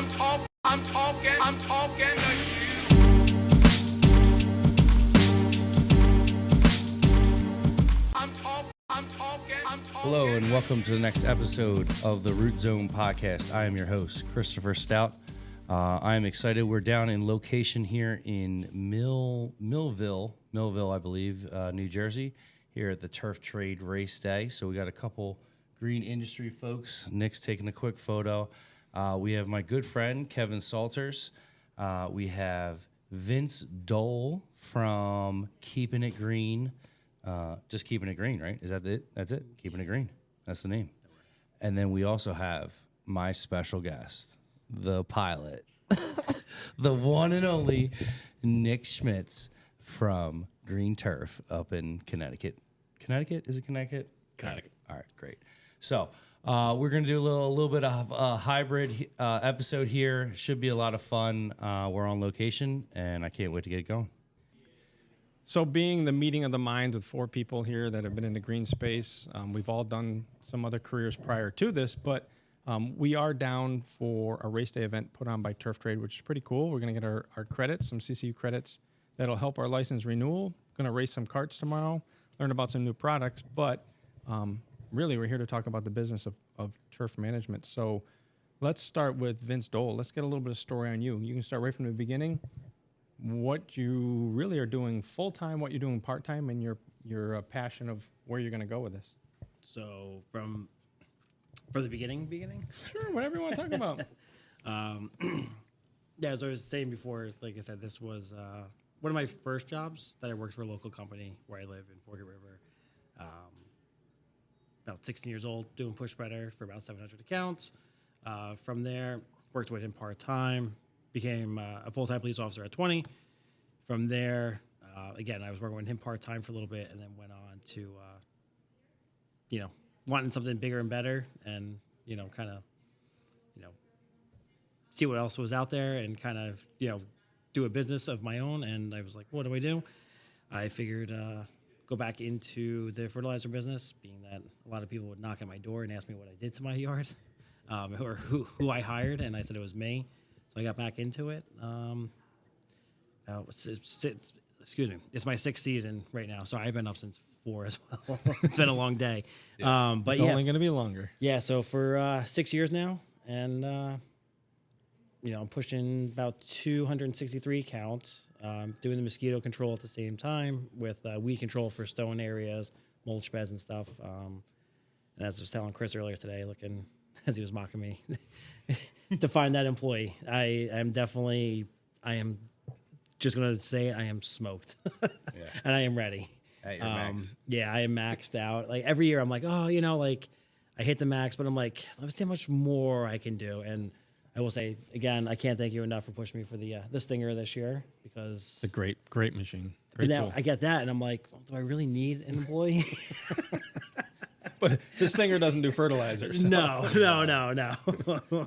talking to you. Hello and welcome to the next episode of the Root Zone podcast. I am your host, Christopher Stout. I am excited. We're down in location here in Millville, I believe, New Jersey, here at the Turf Trade Race Day. So we got a couple green industry folks. Nick's taking a quick photo. We have my good friend, Kevin Salters. We have Vince Doell from Keeping It Green. Just Keeping It Green, right? Is that it? That's it? Keeping It Green. That's the name. And then we also have my special guest, the pilot, the one and only Nick Schmitz from Green Turf up in Connecticut. Connecticut? Is it Connecticut? Connecticut. All right, great. So we're going to do a little bit of a hybrid episode here. Should be a lot of fun. We're on location, and I can't wait to get it going. So being the meeting of the minds with four people here that have been in the green space, we've all done some other careers prior to this, but we are down for a race day event put on by Turf Trade, which is pretty cool. We're going to get our credits, some CCU credits that'll help our license renewal. Going to race some karts tomorrow, learn about some new products, but really we're here to talk about the business of turf management. So let's start with Vince Doell. Let's get a little bit of story on you. You can start right from the beginning. What you really are doing full-time, what you're doing part-time, and your passion of where you're going to go with this. So from the beginning? Sure, whatever you want to talk about. Yeah, as I was saying before, like I said, this was one of my first jobs that I worked for a local company where I live in Forked River. About 16 years old, doing push spreader for about 700 accounts. From there, worked with him part-time. Became a full-time police officer at 20. From there, again, I was working with him part-time for a little bit and then went on to, wanting something bigger and better and, kind of, see what else was out there and kind of, do a business of my own. And I was like, what do I do? I figured go back into the fertilizer business, being that a lot of people would knock on my door and ask me what I did to my yard or who I hired. And I said it was me. So I got back into it. It's my sixth season right now. So I've been up since 4 as well. It's been a long day. Yeah. But it's only going to be longer. Yeah, so for 6 years now. And, I'm pushing about 263 counts, doing the mosquito control at the same time with weed control for stone areas, mulch beds and stuff. And as I was telling Chris earlier today, looking as he was mocking me, to find that employee. I am just going to say I am smoked and I am ready. At your max. Yeah, I am maxed out. Like every year I'm like, I hit the max, but I'm like, let's see how much more I can do. And I will say again, I can't thank you enough for pushing me for the Stinger this year because it's a great machine. Great tool. I get that. And I'm like, well, do I really need an employee? But the Stinger doesn't do fertilizer. So. No.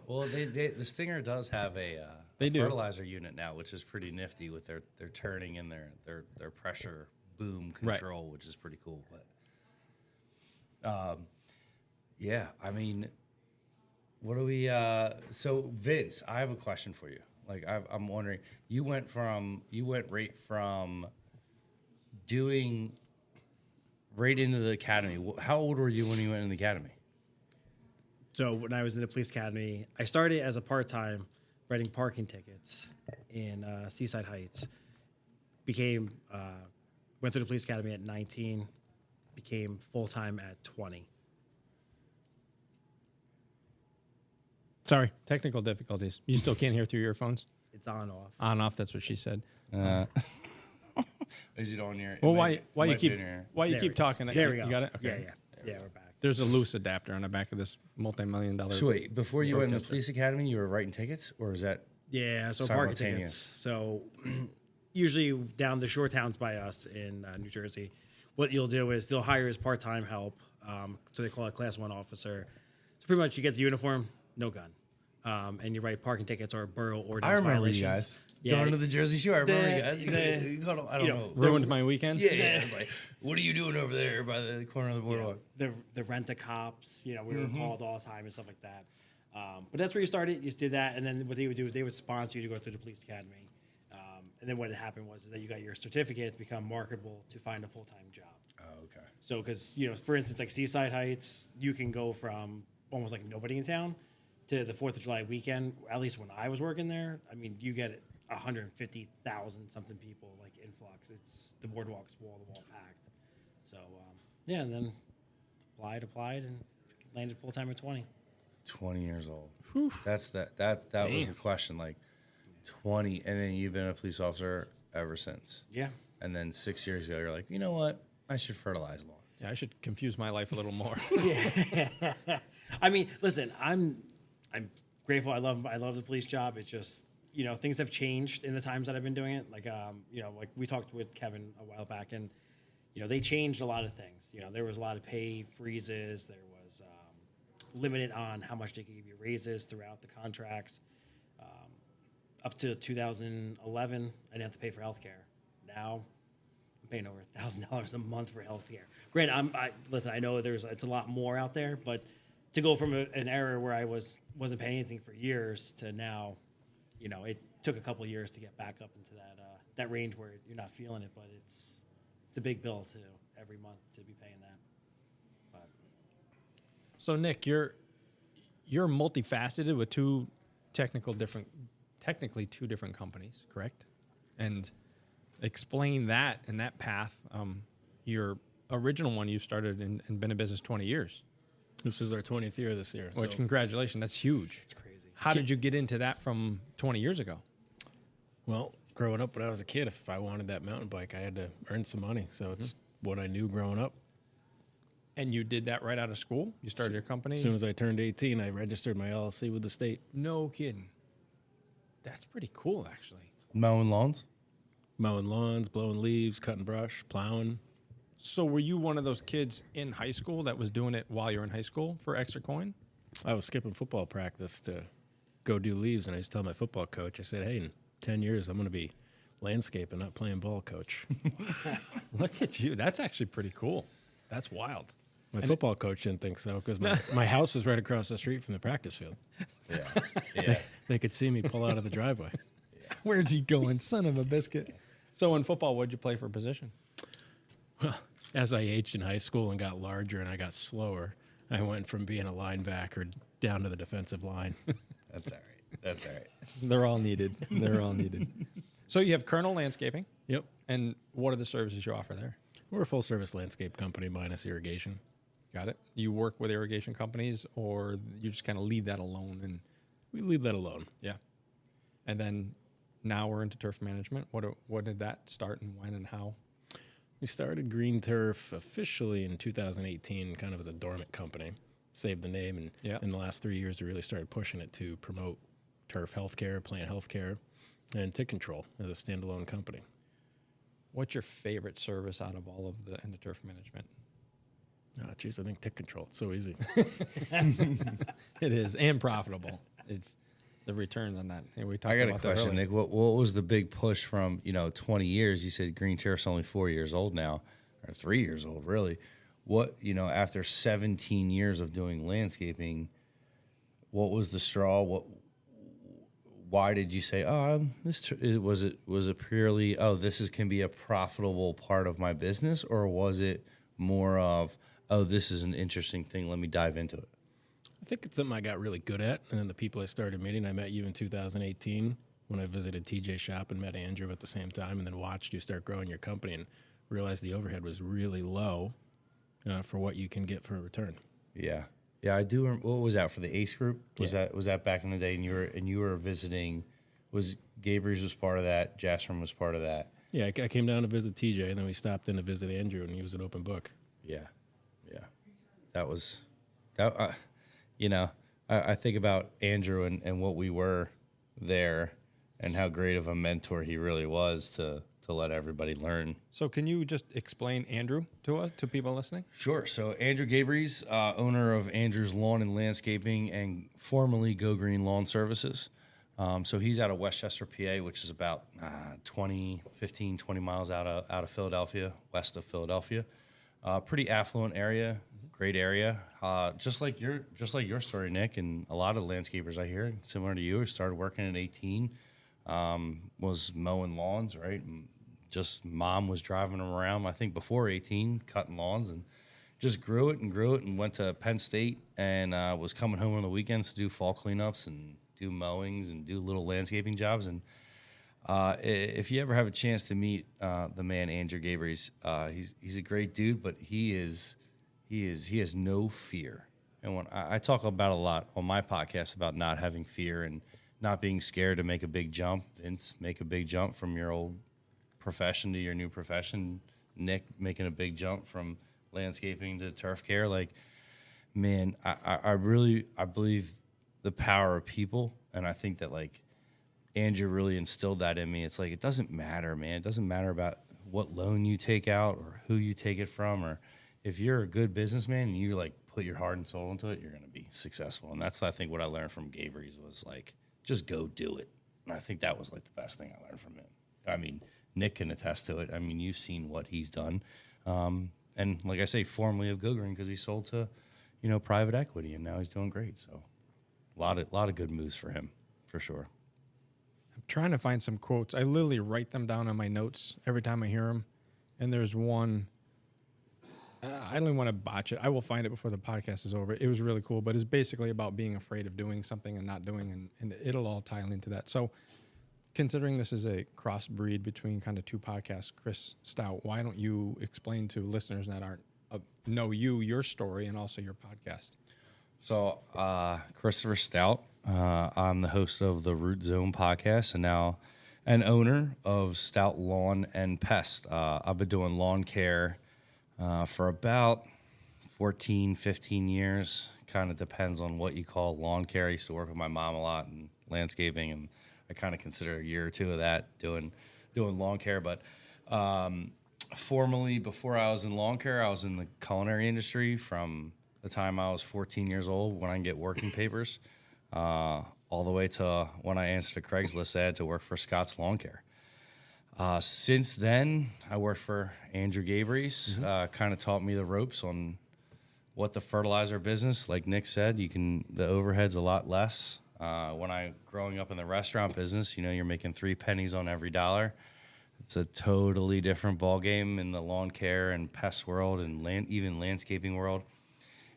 Well, the Stinger does have a fertilizer unit now, which is pretty nifty with their turning and their pressure boom control, which is pretty cool. But yeah, I mean, what do we? So Vince, I have a question for you. Like I'm wondering, you went right from doing. Right into the academy. How old were you when you went in the academy? So when I was in the police academy, I started as a part-time writing parking tickets in Seaside Heights. Went through the police academy at 19, became full-time at 20. Sorry, technical difficulties. You still can't hear through your earphones? It's on off. On off, that's what she said. Is it on your? Well, why you keep talking? There we go. You got it? Okay. Yeah, we're back. There's a loose adapter on the back of this multi-million-dollar. So wait, before you went in the police academy, you were writing tickets, or is that? Yeah, so parking tickets. So usually down the shore towns by us in New Jersey, what you'll do is they'll hire as part-time help. So they call it Class 1 officer. So pretty much you get the uniform, no gun. And you write parking tickets or borough ordinance violations. I remember you guys. Going to the Jersey Shore. I remember you guys. I don't know. Ruined my weekend? Yeah. It's like, what are you doing over there by the corner of the boardwalk? The rent-a-cops, we were called all the time and stuff like that. But that's where you started. You just did that, and then what they would do is they would sponsor you to go through the police academy. And then what had happened was that you got your certificate to become marketable to find a full-time job. Oh, okay. So, because, for instance, like Seaside Heights, you can go from almost like nobody in town to the 4th of July weekend. At least when I was working there, I mean, you get 150,000 something people, like influx. It's the boardwalk's wall-to-wall packed. So, yeah, and then applied, and landed full-time at 20. 20 years old. Whew. That was the question. Like 20, and then you've been a police officer ever since. Yeah. And then 6 years ago, you're like, you know what? I should fertilize lawn. Yeah, I should confuse my life a little more. Yeah. I mean, listen, I'm grateful. I love the police job. It's just, things have changed in the times that I've been doing it. Like, like we talked with Kevin a while back, and, they changed a lot of things. There was a lot of pay freezes. There was limited on how much they could give you raises throughout the contracts. Up to 2011, I didn't have to pay for healthcare. Now, I'm paying over $1,000 a month for healthcare. Granted, listen. I know it's a lot more out there, but to go from an era where I wasn't paying anything for years to now, it took a couple of years to get back up into that range where you're not feeling it, but it's a big bill too every month to be paying that. But. So Nick, you're multifaceted with technically two different companies, correct? And explain that and that path. Your original one, you started and been in business 20 years. This is our 20th year this year. Which, congratulations, that's huge. It's crazy. How did you get into that from 20 years ago? Well, growing up when I was a kid, if I wanted that mountain bike, I had to earn some money. So it's what I knew growing up. And you did that right out of school? You started your company? As soon as I turned 18, I registered my LLC with the state. No kidding. That's pretty cool, actually. Mowing lawns? Mowing lawns, blowing leaves, cutting brush, plowing. So were you one of those kids in high school that was doing it while you're in high school for extra coin? I was skipping football practice to go do leaves, and I used to tell my football coach, I said, hey, in 10 years, I'm going to be landscaping, not playing ball, coach. Look at you. That's actually pretty cool. That's wild. My football coach didn't think so because my house was right across the street from the practice field. Yeah. They could see me pull out of the driveway. Where's he going? Son of a biscuit. So in football, what'd you play for position? Well, as I aged in high school and got larger and I got slower, I went from being a linebacker down to the defensive line. That's all right. They're all needed. So you have Colonel Landscaping. Yep. And what are the services you offer there? We're a full-service landscape company minus irrigation. Got it. You work with irrigation companies, or you just kind of leave that alone? And We leave that alone. yeah. And then now we're into turf management. What did that start and when and how? We started Green Turf officially in 2018, kind of as a dormant company. Saved the name, and in the last 3 years, we really started pushing it to promote turf healthcare, plant healthcare, and tick control as a standalone company. What's your favorite service out of all of the turf management? Oh, geez, I think tick control. It's so easy. It is, and profitable. It's the returns on that. And we talked I got a about that question, earlier. Nick. What was the big push from 20 years? You said Green Turf's only 4 years old now, or 3 years old, really. What after 17 years of doing landscaping, what was the straw? Why did you say, was it purely, this can be a profitable part of my business, or was it more of, this is an interesting thing, let me dive into it? I think it's something I got really good at, and then the people I started meeting, I met you in 2018 when I visited TJ's shop and met Andrew at the same time, and then watched you start growing your company and realized the overhead was really low for what you can get for a return. Yeah, I do. What was that for the Ace Group? Was that back in the day? And you were visiting. Was Gabriel's was part of that? Jasper was part of that. Yeah, I came down to visit TJ, and then we stopped in to visit Andrew, and he was an open book. Yeah. That was that. I think about Andrew and what we were there, and how great of a mentor he really was to let everybody learn. So can you just explain Andrew to people listening? Sure. So Andrew Gabriel's, owner of Andrew's Lawn and Landscaping and formerly Go Green Lawn Services. So he's out of Westchester, PA, which is about 20 miles out of Philadelphia, west of Philadelphia. Pretty affluent area, great area. Just like your story, Nick, and a lot of landscapers I hear, similar to you, started working at 18, was mowing lawns, right? And just mom was driving them around, I think before 18, cutting lawns, and just grew it and went to Penn State and was coming home on the weekends to do fall cleanups and do mowings and do little landscaping jobs. And if you ever have a chance to meet the man Andrew Gabriels, he's a great dude, but he has no fear. And when I talk about a lot on my podcast about not having fear and not being scared to make a big jump. Vince, make a big jump from your old profession to your new profession. Nick making a big jump from landscaping to turf care. Like, man, I believe the power of people, and I think that like Andrew really instilled that in me. It's like, it doesn't matter, man. It doesn't matter about what loan you take out or who you take it from, or if you're a good businessman and you like put your heart and soul into it, you're going to be successful. And that's, I think, what I learned from Gabriels was like, just go do it. And I think that was like the best thing I learned from him. I mean, Nick can attest to it. I mean, you've seen what he's done. And like I say, formerly of Go Green, because he sold to, private equity, and now he's doing great. So a lot of good moves for him, for sure. I'm trying to find some quotes. I literally write them down on my notes every time I hear them. And there's one, I don't even want to botch it. I will find it before the podcast is over. It was really cool, but it's basically about being afraid of doing something and not doing, and it'll all tie into that. So considering this is a crossbreed between kind of two podcasts, Chris Stout, why don't you explain to listeners that aren't know your story, and also your podcast? So, Christopher Stout, I'm the host of the Root Zone podcast and now an owner of Stout Lawn and Pest. I've been doing lawn care for about 14, 15 years. Kind of depends on what you call lawn care. I used to work with my mom a lot in landscaping, and I kind of consider a year or two of that doing lawn care. But formerly, before I was in lawn care, I was in the culinary industry from the time I was 14 years old when I can get working papers, all the way to when I answered a Craigslist ad to work for Scott's Lawn Care. Since then, I worked for Andrew Gabriels, kind of taught me the ropes on what the fertilizer business, like Nick said, the overhead's a lot less. Growing up in the restaurant business, you're making 3 pennies on every dollar. It's a totally different ballgame in the lawn care and pest world and even landscaping world.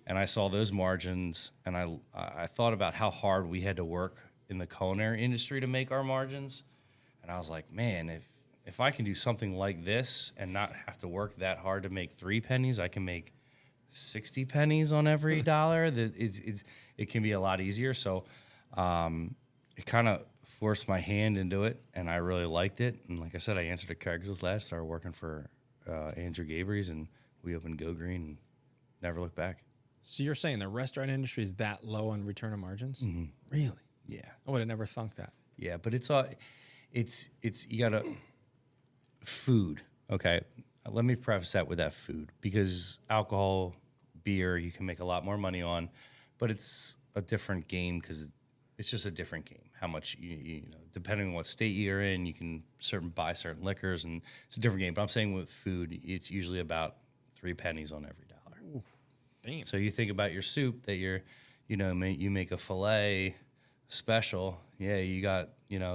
And I saw those margins, and I thought about how hard we had to work in the culinary industry to make our margins. And I was like, man, if I can do something like this and not have to work that hard to make 3 pennies, I can make 60 pennies on every dollar. It can be a lot easier. So it kind of forced my hand into it, and I really liked it. And like I said, I answered a Craigslist last, started working for Andrew Gabriels, and we opened Go Green and never looked back. So you're saying the restaurant industry is that low on return on margins? Mm-hmm. Really? Yeah. I would have never thunk that. Yeah, but it's you gotta food. Okay, let me preface that with that food, because alcohol, beer, you can make a lot more money on, but it's a different game because it's just a different game. How much depending on what state you're in, you can buy certain liquors, and it's a different game. But I'm saying with food, it's usually about 3 pennies on every dollar. Ooh, damn. So you think about your soup that you make a filet special. Yeah, you got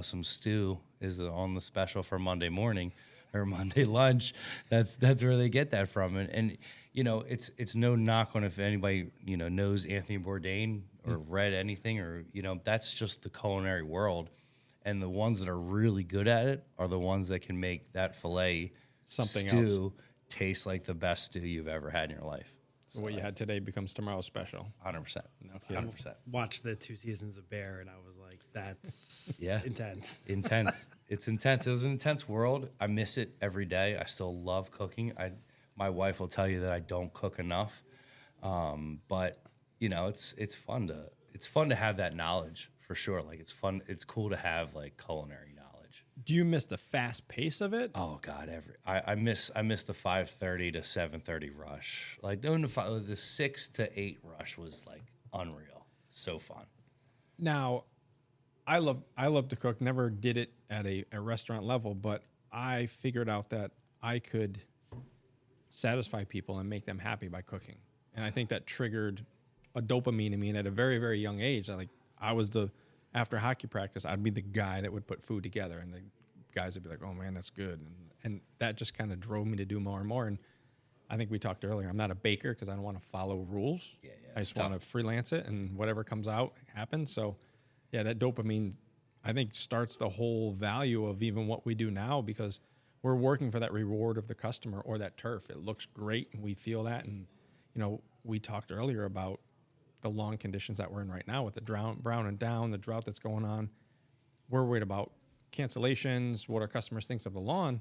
some stew on the special for Monday morning or Monday lunch. That's where they get that from. And it's no knock on if anybody knows Anthony Bourdain or read anything, or that's just the culinary world. And the ones that are really good at it are the ones that can make that filet Something stew else. taste like the best stew you've ever had in your life. So what you had today becomes tomorrow's special. 100%. No kidding. 100%. Watched the 2 seasons of Bear, and I was like, that's Yeah. intense. Intense. It's intense. It was an intense world. I miss it every day. I still love cooking. My wife will tell you that I don't cook enough, but it's fun to have that knowledge for sure. Like, it's fun. It's cool to have like culinary knowledge. Do you miss the fast pace of it? Oh God, I miss the 5:30 to 7:30 rush. Like doing the 6 to 8 rush was like unreal. So fun. Now, I love to cook. Never did it at a restaurant level, but I figured out that I could satisfy people and make them happy by cooking. And I think that triggered a dopamine in me. And at a very, very young age, after hockey practice, I'd be the guy that would put food together. And the guys would be like, oh, man, that's good. And that just kind of drove me to do more and more. And I think we talked earlier, I'm not a baker because I don't want to follow rules. I just want to freelance it, and whatever comes out happens. So, yeah, that dopamine, I think, starts the whole value of even what we do now, because we're working for that reward of the customer or that turf. It looks great, and we feel that. And, we talked earlier about the lawn conditions that we're in right now with the brown and down, the drought that's going on. We're worried about cancellations, what our customers think of the lawn.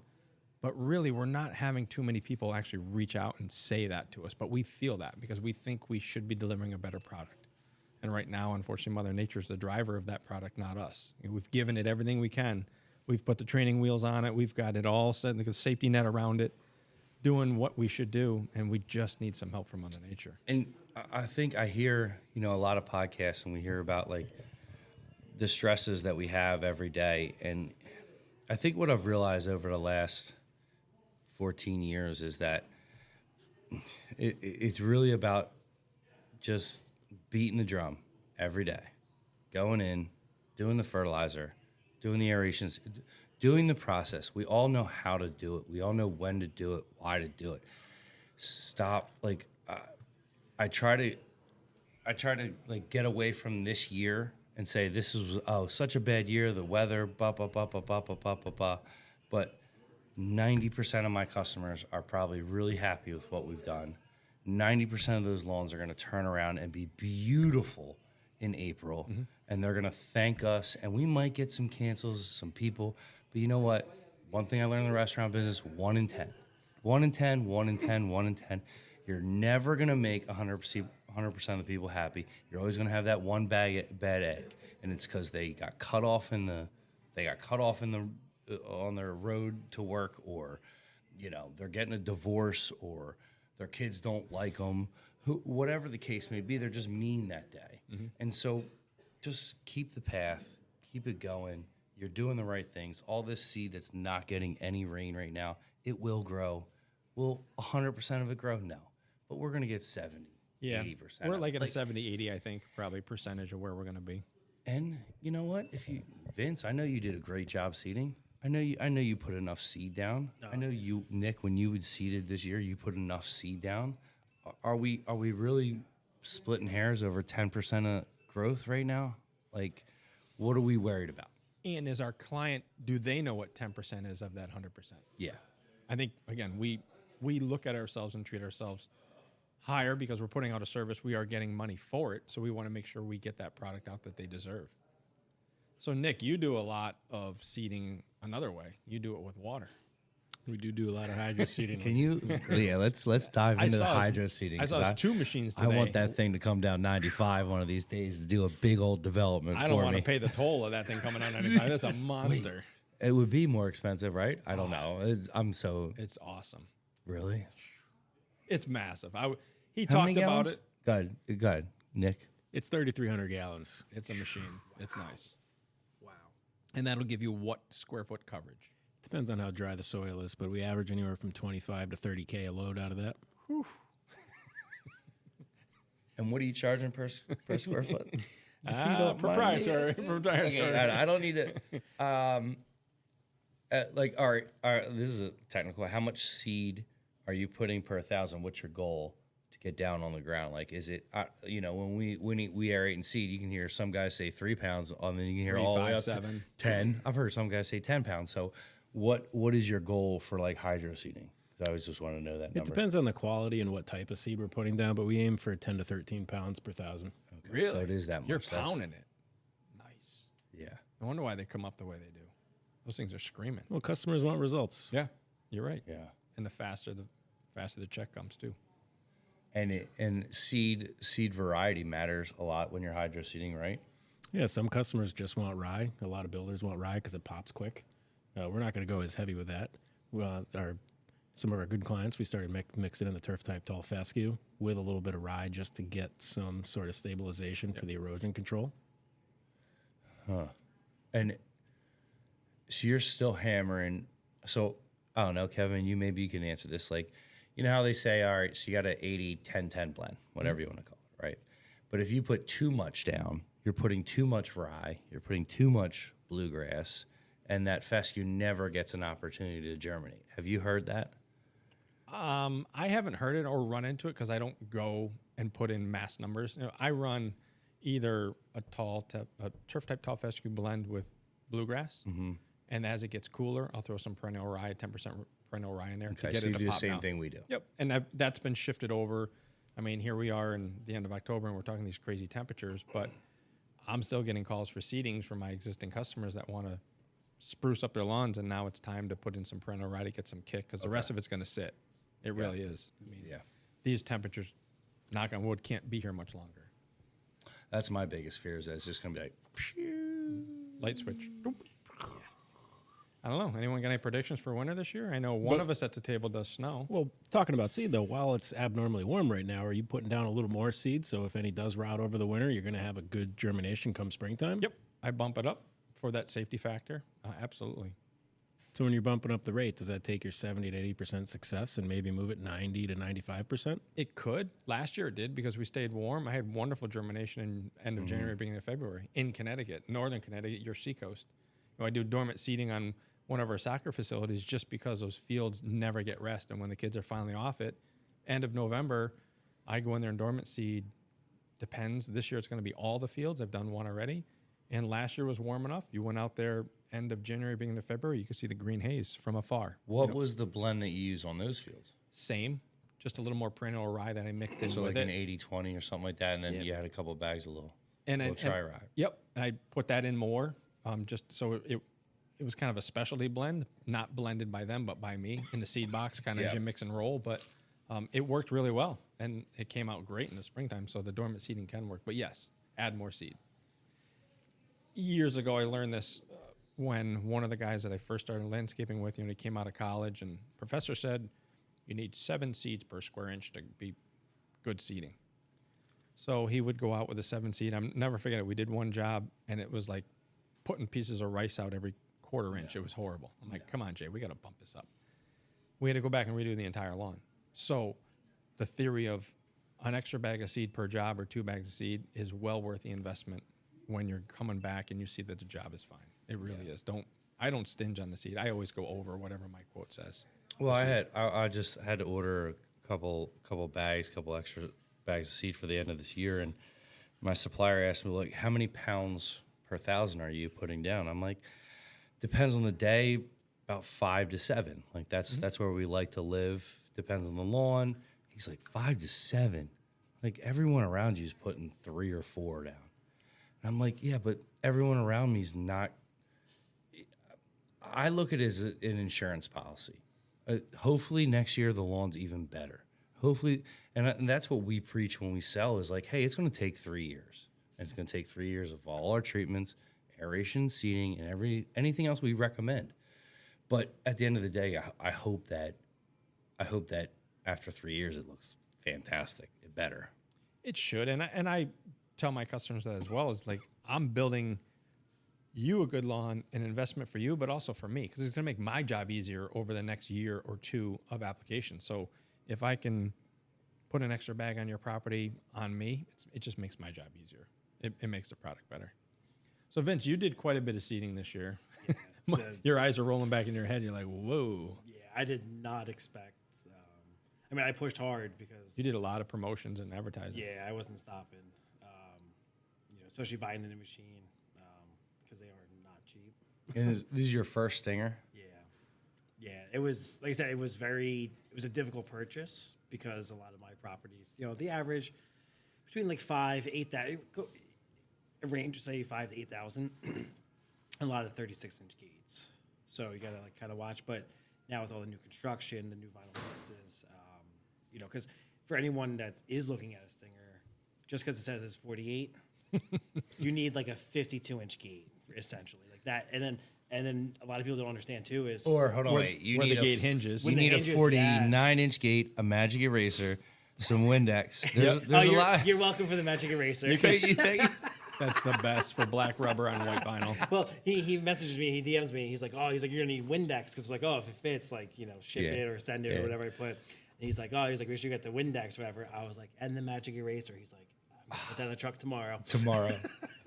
But really, we're not having too many people actually reach out and say that to us. But we feel that because we think we should be delivering a better product. And right now, unfortunately, Mother Nature is the driver of that product, not us. We've given it everything we can. We've put the training wheels on it. We've got it all set, like a safety net around it, doing what we should do. And we just need some help from Mother Nature. And I think I hear, a lot of podcasts, and we hear about like the stresses that we have every day. And I think what I've realized over the last 14 years is that it's really about just beating the drum every day, going in, doing the fertilizer, doing the aerations, doing the process. We all know how to do it. We all know when to do it, why to do it. Stop. Like, I try to like get away from this year and say this is such a bad year, the weather, but 90% of my customers are probably really happy with what we've done. 90% of those lawns are going to turn around and be beautiful in April, and they're going to thank us. And we might get some cancels, some people, but you know what? One thing I learned in the restaurant business: 1 in 10, 1 in 10, 1 in 10, 1 in 10. You're never going to make 100% of the people happy. You're always going to have that one bad egg, and it's because they got cut off on their road to work, or they're getting a divorce, or their kids don't like them. Whatever the case may be, they're just mean that day. And so just keep the path, keep it going. You're doing the right things. All this seed that's not getting any rain right now, it will grow. Will 100% of it grow? No, but we're going to get 70, 80%. We're like at a 70, 80, I think, probably percentage of where we're going to be. And you know what? Vince, I know you did a great job seeding. I know you put enough seed down. I know you, Nick, when you seeded this year, you put enough seed down. Are we really splitting hairs over 10% of growth right now? Like, what are we worried about? And as our client, do they know what 10% is of that 100%? Yeah. I think, again, we look at ourselves and treat ourselves higher because we're putting out a service. We are getting money for it, so we want to make sure we get that product out that they deserve. So, Nick, you do a lot of seeding another way. You do it with water. We do a lot of hydro seeding. Can you? Yeah, let's dive into the hydro seeding. I saw 2 machines today. I want that thing to come down 95 one of these days to do a big old development for me. I don't want to pay the toll of that thing coming on 95. That's a monster. Wait, it would be more expensive, right? I don't know. It's awesome. Really? It's massive. He How talked many about gallons? it. Go ahead, Nick. It's 3,300 gallons. It's a machine. It's nice. Wow. And that'll give you what square foot coverage? Depends on how dry the soil is, but we average anywhere from 25 to 30K a load out of that. Whew. And what are you charging per square foot? Proprietary. Okay, I don't need to. All right. This is a technical. How much seed are you putting per 1,000? What's your goal to get down on the ground? Like, is it when we aerate and seed, you can hear some guys say 3 pounds, and then you can hear 3, all the 5, way up 7. to 10. I've heard some guys say 10 pounds. So, what is your goal for like hydro seeding? I always just want to know that number. It depends on the quality and what type of seed we're putting down, but we aim for 10 to 13 pounds per 1,000. Okay, Really? So it is that much. You're pounding it. Nice. Yeah. I wonder why they come up the way they do. Those things are screaming. Well, customers want results. Yeah, you're right. Yeah. And the faster the check comes too. And seed variety matters a lot when you're hydro seeding, right? Yeah, some customers just want rye. A lot of builders want rye because it pops quick. We're not going to go as heavy with that. Some of our good clients, we started mixing in the turf type tall fescue with a little bit of rye just to get some sort of stabilization for the erosion control. Huh. And so you're still hammering. So I don't know, Kevin, maybe you can answer this. Like, you know how they say, all right, so you got an 80-10-10 blend, whatever you want to call it, right? But if you put too much down, you're putting too much rye, you're putting too much bluegrass, and that fescue never gets an opportunity to germinate. Have you heard that? I haven't heard it or run into it because I don't go and put in mass numbers. I run either a turf type tall fescue blend with bluegrass, and as it gets cooler, I'll throw some perennial rye, 10% perennial rye in there to get so it you to do the pop same down. thing we do. Yep, and that's been shifted over. I mean, here we are in the end of October, and we're talking these crazy temperatures, but I'm still getting calls for seedings from my existing customers that want to spruce up their lawns, and now it's time to put in some perennial rye to get some kick because the rest of it's going to sit. It really is. I mean, these temperatures, knock on wood, can't be here much longer. That's my biggest fear is that it's just going to be like, Light switch. Doop. I don't know. Anyone got any predictions for winter this year? I know one of us at the table does snow. Well, talking about seed, though, while it's abnormally warm right now, are you putting down a little more seed? So if any does rot over the winter, you're going to have a good germination come springtime? Yep. I bump it up for that safety factor. Absolutely. So when you're bumping up the rate, does that take your 70 to 80% success and maybe move it 90 to 95%? It could. Last year it did because we stayed warm. I had wonderful germination in end of January, beginning of February in Connecticut, northern Connecticut, your seacoast. I do dormant seeding on one of our soccer facilities just because those fields never get rest. And when the kids are finally off it, end of November, I go in there and dormant seed. Depends. This year it's going to be all the fields. I've done one already. And last year was warm enough. You went out there end of January, beginning of February, you could see the green haze from afar. what was the blend that you use on those fields? Same, just a little more perennial rye that I mixed in So with like it. an 80-20 or something like that, and then you had a couple of bags of little and try rye. Yep, and I put that in more, just so it was kind of a specialty blend, not blended by them, but by me in the seed box, kind of as you mix and roll. But it worked really well, and it came out great in the springtime. So the dormant seeding can work. But yes, add more seed. Years ago, I learned this when one of the guys that I first started landscaping with, he came out of college, and professor said, you need 7 seeds per square inch to be good seeding. So he would go out with a 7 seed. I'm never forget it. We did one job, and it was like putting pieces of rice out every quarter inch. It was horrible. I'm like, come on, Jay, we got to bump this up. We had to go back and redo the entire lawn. So the theory of an extra bag of seed per job or 2 bags of seed is well worth the investment when you're coming back and you see that the job is fine. It really is. I don't stinge on the seed. I always go over whatever my quote says. Well, I just had to order a couple extra bags of seed for the end of this year, and my supplier asked me, like, how many pounds per 1,000 are you putting down? I'm like, depends on the day, about 5 to 7. Like that's where we like to live. Depends on the lawn. He's like, 5 to 7. Like everyone around you is putting 3 or 4 down. And I'm like, yeah, but everyone around me is not. I look at it as an insurance policy. Hopefully next year the lawn's even better. Hopefully, and that's what we preach when we sell is like, hey, it's going to take 3 years. And it's going to take 3 years of all our treatments, aeration, seeding, and anything else we recommend. But at the end of the day, I hope that after 3 years it looks fantastic, better. It should, and I tell my customers that as well. Is like I'm building you a good lawn, an investment for you, but also for me, because it's going to make my job easier over the next year or two of application. So if I can put an extra bag on your property on me, it just makes my job easier. It makes the product better. So Vince, you did quite a bit of seeding this year. Yeah, your eyes are rolling back in your head. You're like, whoa. Yeah, I did not expect. I mean, I pushed hard because You did a lot of promotions and advertising. Yeah, I wasn't stopping. Especially buying the new machine because they are not cheap. And this is your first stinger? Yeah. It was, like I said, it was a difficult purchase because a lot of my properties, the average between like 5, 8, that a range, say 5 to 8,000, a lot of 36-inch gates. So you got to like kind of watch. But now with all the new construction, the new vinyl fences, because for anyone that is looking at a stinger, just because it says it's 48, you need like a 52-inch gate essentially, like that. And then a lot of people don't understand too is Or hold on, where, wait. You where need the gate hinges. You need a 49-inch gate, a magic eraser, some Windex. There's a lot. You're welcome for the magic eraser. That's the best for black rubber on white vinyl. Well, he messages me, he DMs me. He's like, you're gonna need Windex because it's like, if it fits, like ship it or send it or whatever I put. he's like, make sure you get the Windex or whatever. I was like, and the magic eraser. He's like, I'm gonna put that in the truck tomorrow.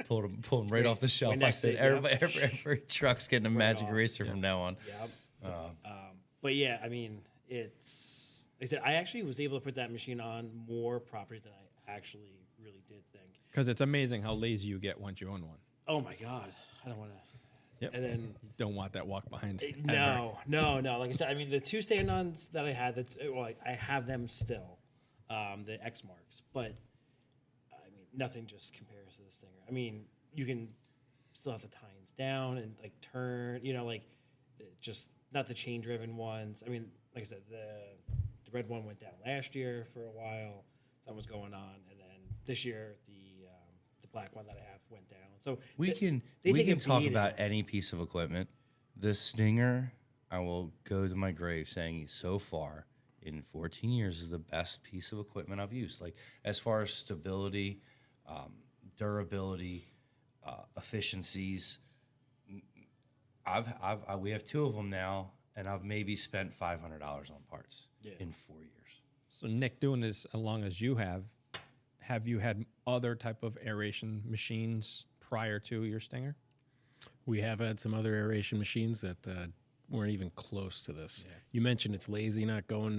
Pulled him right off the shelf. I said, every truck's getting a magic eraser from now on. Yep. But yeah, I mean, it's like I said, I actually was able to put that machine on more properties than I actually really did think. Because it's amazing how lazy you get once you own one. Oh my God, I don't want to. Yep. And then don't want that walk behind. No. Like I said, I mean, the two stand-ons that I had, I have them still, the X marks, but I mean, nothing just compares to this Stinger. I mean, you can still have the tines down and like turn, just not the chain-driven ones. I mean, like I said, the red one went down last year for a while. Something was going on, and then this year the black one that I have went down. So we can talk about any piece of equipment. The Stinger, I will go to my grave saying so far in 14 years is the best piece of equipment I've used. Like as far as stability, durability, efficiencies. We have two of them now, and I've maybe spent $500 on parts in 4 years. So Nick, doing this as long as you have you had other type of aeration machines prior to your Stinger? We have had some other aeration machines that weren't even close to this. Yeah. You mentioned it's lazy, not going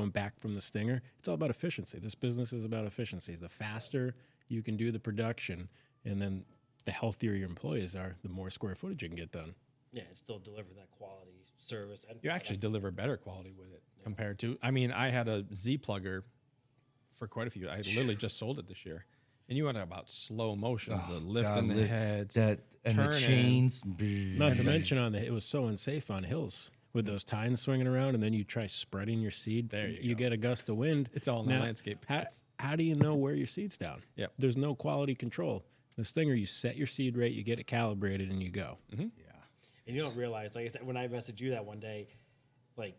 back from the Stinger. It's all about efficiency. This business is about efficiency. The faster you can do the production, and then the healthier your employees are, the more square footage you can get done. Yeah, it still deliver that quality service. And you actually deliver better quality with it compared to. I mean, I had a Z plugger for quite a few. I literally just sold it this year, and you went about slow motion, the lifting the heads, and the chains. Not to mention it was so unsafe on hills with those tines swinging around, and then you try spreading your seed. There you go. Get a gust of wind. It's all in the landscape. How do you know where your seed's down? Yeah, there's no quality control. The Stinger, you set your seed rate, you get it calibrated, and you go. Mm-hmm. Yeah, and you don't realize, like I said, when I messaged you that one day, like,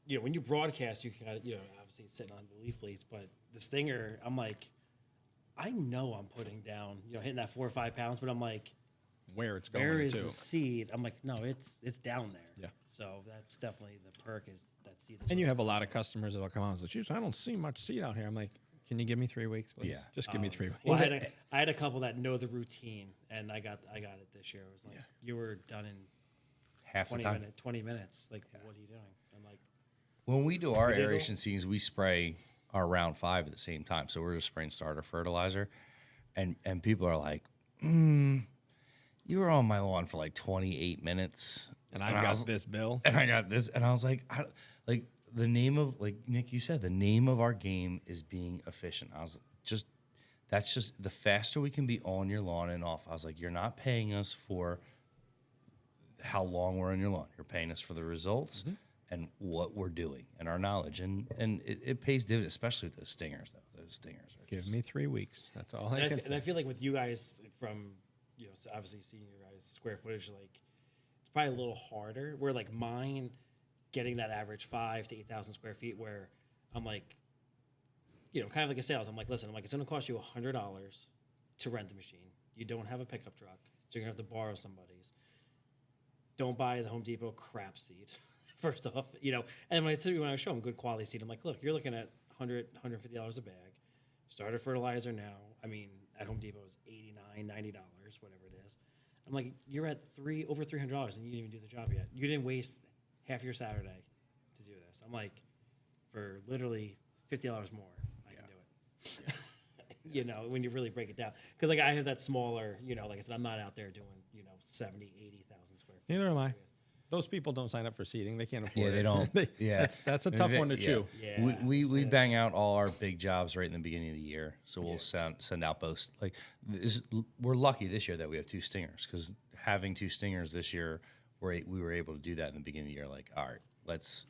when you broadcast, you can obviously sitting on the leaf blades, but the Stinger, I'm like, I know I'm putting down, hitting that 4 or 5 pounds, but I'm like, where it's going? Where is the seed? I'm like, no, it's down there. Yeah. So that's definitely the perk is that seed. And you have a lot of customers that'll come out and say, I don't see much seed out here. I'm like, can you give me 3 weeks, please? Yeah. Just give me 3 weeks. Well, I had a couple that know the routine, and I got it this year. It was like, you were done in half 20 the time. 20 minutes. Like, what are you doing? I'm like, when we do our aeration seeds, we spray our round 5 at the same time. So we're just spraying starter fertilizer, and people are like, you were on my lawn for like 28 minutes. And I got this, Bill. And I got this. And I was like, the name of, like Nick, you said, the name of our game is being efficient. I was that's just the faster we can be on your lawn and off. I was like, you're not paying us for how long we're on your lawn. You're paying us for the results and what we're doing and our knowledge. And it pays dividends, especially with those Stingers, though. Those Stingers are Give me 3 weeks. That's all I can say. And I feel like with you guys, from, obviously seeing your guys' square footage, like, it's probably a little harder. Where, like, mine, getting that average 5,000 to 8,000 square feet, where I'm like, kind of like a sales. I'm like, listen, it's going to cost you $100 to rent the machine. You don't have a pickup truck, so you're going to have to borrow somebody's. Don't buy the Home Depot crap seed, first off, And when I show them good quality seed, I'm like, look, you're looking at $100, $150 a bag. Starter fertilizer now, at Home Depot is $89, $90, whatever it is. I'm like, you're at over $300, and you didn't even do the job yet. You didn't waste half your Saturday to do this. I'm like, for literally $50 more, I can do it. When you really break it down. Because, like, I have that smaller, like I said, I'm not out there doing, 70, 80,000 square feet. Neither am I. Those people don't sign up for seeding. They can't afford it. Yeah, they don't. That's a tough one to chew. Yeah. We bang out all our big jobs right in the beginning of the year. So we'll send out both. Like, we're lucky this year that we have 2 Stingers, because having 2 Stingers this year, we were able to do that in the beginning of the year. Like, all right, let's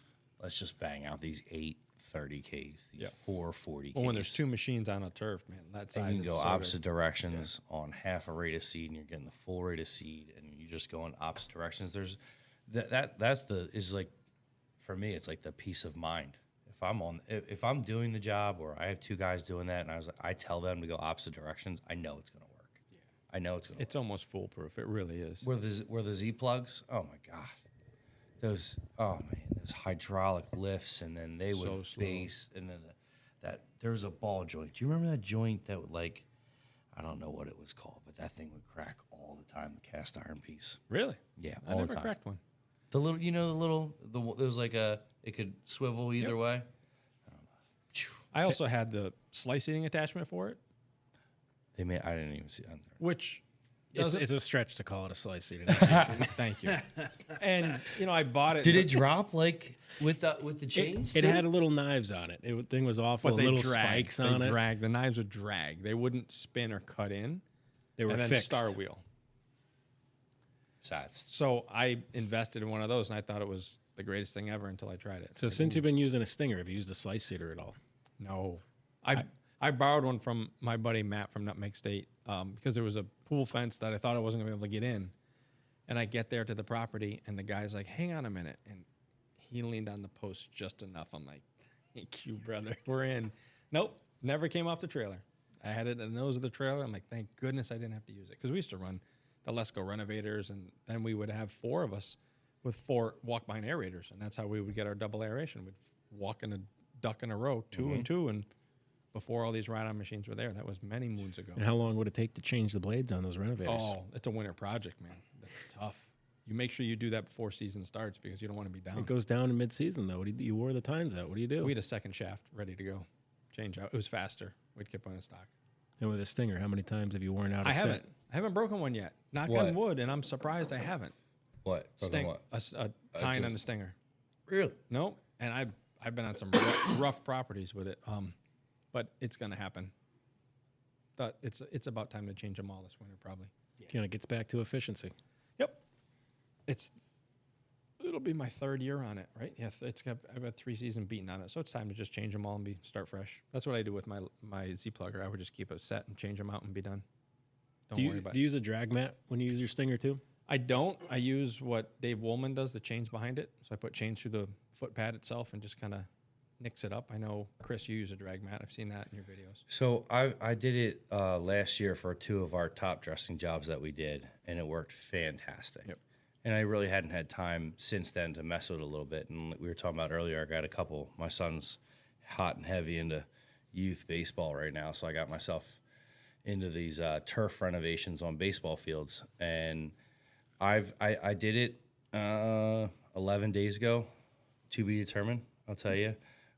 just bang out these 8 30Ks, these 4 40Ks. Well, when there's 2 machines on a turf, man, that size and you can go is opposite directions on half a rate of seed, and you're getting the full rate of seed, and you just go in opposite directions. There's for me, it's like the peace of mind. If I'm doing the job, or I have 2 guys doing that, and I tell them to go opposite directions, I know it's going to work. Yeah. I know it's going to work. It's almost foolproof. It really is. Where the Z plugs, oh my God. those hydraulic lifts, and then they would slow. base, and then that there was a ball joint. Do you remember that joint that would, like, I don't know what it was called, but that thing would crack all the time, the cast iron piece. Really? Yeah, I all never the time. cracked one. The little, there was like it could swivel either way. I also had the slice seating attachment for it, I didn't even see it on there. which It's a stretch to call it a slice seat. thank you. And I bought it. Did it drop like with the chains? It had little knives on it. The thing was awful. But they little drag. spikes on it. Drag. The knives would drag. They wouldn't spin or cut in. They were and then fixed. star wheel. So I invested in one of those, and I thought it was the greatest thing ever until I tried it. So since you've been using a Stinger, have you used a slice seater at all? No, I borrowed one from my buddy Matt from Nutmeg State because there was a pool fence that I thought I wasn't going to be able to get in, and I get there to the property, and the guy's like, "Hang on a minute," and he leaned on the post just enough. I'm like, "Thank you, brother. We're in." Nope, never came off the trailer. I had it in the nose of the trailer. I'm like, thank goodness I didn't have to use it because we used to run the Lesco renovators, and then we would have 4 of us with 4 walk-behind aerators, and that's how we would get our double aeration. We'd walk in a duck in a row, 2 and 2, and before all these ride-on machines were there. That was many moons ago. And how long would it take to change the blades on those renovators? Oh, it's a winter project, man. That's tough. You make sure you do that before season starts because you don't want to be down. It goes down in mid-season, though. You wore the tines out. What do you do? We had a second shaft ready to go. Change out. It was faster. We'd keep on in stock. And with a Stinger, how many times have you worn out a I set? haven't broken one yet. Knock What? on wood, and I'm surprised I haven't. What? Broken what? A tine on the Stinger. Really? No, and I've been on some rough properties with it. But it's gonna happen. It's about time to change them all this winter, probably. Kind of gets back to efficiency. Yep. It'll be my 3rd year on it, right? Yes, I've got 3 seasons beaten on it, so it's time to just change them all and start fresh. That's what I do with my Z plugger. I would just keep it set and change them out and be done. Don't worry about Do it. you use a drag mat when you use your Stinger too? I don't. I use what Dave Woolman does, the chains behind it. So I put chains through the foot pad itself and just kind of nicks it up. I know, Chris, you use a drag mat. I've seen that in your videos. So I did it last year for 2 of our top dressing jobs that we did, and it worked fantastic. Yep. And I really hadn't had time since then to mess with it a little bit. And we were talking about earlier, I got a couple. My son's hot and heavy into youth baseball right now, so I got myself into these turf renovations on baseball fields. And I did it 11 days ago, to be determined, I'll tell you.